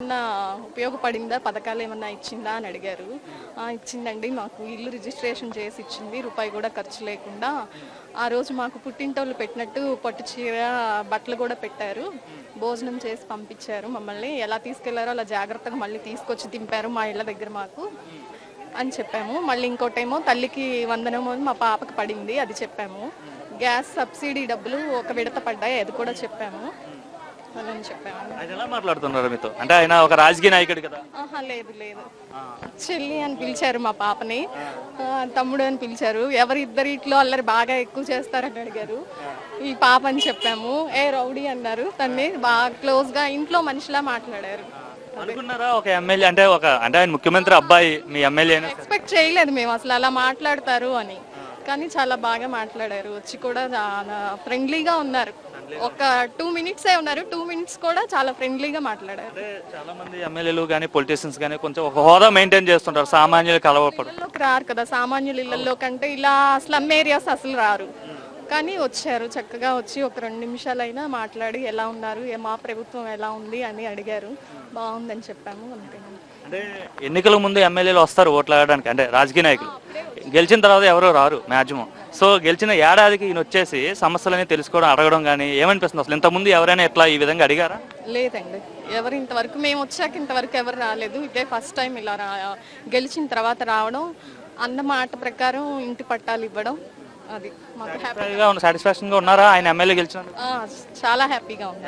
ఏమన్నా ఉపయోగపడిందా, పథకాలు ఏమన్నా ఇచ్చిందా అని అడిగారు. ఇచ్చిందండి, మాకు ఇల్లు రిజిస్ట్రేషన్ చేసి ఇచ్చింది, రూపాయి కూడా ఖర్చు లేకుండా. ఆ రోజు మాకు పుట్టింటోళ్ళు పెట్టినట్టు పట్టు చీర, బట్టలు కూడా పెట్టారు, భోజనం చేసి పంపించారు. మమ్మల్ని ఎలా తీసుకెళ్లారో అలా జాగ్రత్తగా మళ్ళీ తీసుకొచ్చి దింపారు మా ఇళ్ళ దగ్గర మాకు అని చెప్పాము. మళ్ళీ ఇంకోటేమో తల్లికి వందనము అని మా పాపకి పడింది, అది చెప్పాము. గ్యాస్ సబ్సిడీ డబ్బులు ఒక విడత పడ్డాయి, అది కూడా చెప్పాము. అని చెప్పాము. ఆయన ఎలా మాట్లాడుతున్నారు మీతో? అంటే ఆయన ఒక రాజకీయ నాయకుడు కదా. లేదు లేదు, చెల్లి అని పిలిచారు మా పాపని, తమ్ముడు అని పిలిచారు. ఇట్లో అల్లరి బాగా ఎక్కువ చేస్తారని అడిగారు. ఈ పాప అని చెప్పాము. రౌడీ అన్నారు. తన్ని బాగా క్లోజ్ గా ఇంట్లో మనిషిలా మాట్లాడారు. అనుకున్నారా ఒక ఎమ్మెల్యే అంటే ఆయన ముఖ్యమంత్రి అబ్బాయి మీ ఎమ్మెల్యే ఎక్స్పెక్ట్ చేయలేదు మేము అసలు అలా మాట్లాడతారు అని, కానీ చాలా బాగా మాట్లాడారు. వచ్చి కూడా ఫ్రెండ్లీగా ఉన్నారు. ఒక 2 minutes ఉన్నారు, 2 minutes కూడా చాలా ఫ్రెండ్లీగా మాట్లాడారు. చాలా మంది ఎమ్మెల్యేలు కానీ పొలిటీషియన్స్ కానీ కొంచెం ఒక హోదా మెయింటైన్ చేస్తుంటారు, సామాన్యులు కలవపడు రారు కదా, సామాన్యుల ఇళ్లలో కంటే ఇలా స్లమ్ ఏరియాస్ అసలు రారు. కానీ వచ్చారు, చక్కగా వచ్చి ఒక 2 నిమిషాలైనా మాట్లాడి ఎలా ఉన్నారు, మా ప్రభుత్వం ఎలా ఉంది అని అడిగారు. బాగుందని చెప్పాము, అంతే. అంటే ఎన్నికల ముందు ఎమ్మెల్యేలు వస్తారు ఓట్లు ఆడడానికి, అంటే రాజకీయ నాయకులు. గెలిచిన తర్వాత ఎవరో రారు మ్యాక్సిమం. సో గెలిచిన ఏడాదికి ఈయన వచ్చేసి సమస్యలని తెలుసుకోవడం, అడగడం కానీ ఏమనిపిస్తుంది అసలు? ఇంతకుముందు ఎవరైనా ఎట్లా ఈ విధంగా అడిగారా? లేదండి, ఎవరు ఇంతవరకు, మేము వచ్చాక ఇంతవరకు ఎవరు రాలేదు. ఇదే ఫస్ట్ టైం ఇలా గెలిచిన తర్వాత రావడం, అన్న మాట ప్రకారం ఇంటి పట్టాలు ఇవ్వడం, అది మాకు హ్యాపీగా సాటిస్ఫాక్షన్ గా ఉన్నారా ఆయన ఎమ్మెల్యే గెలిచిన? చాలా హ్యాపీగా ఉంది.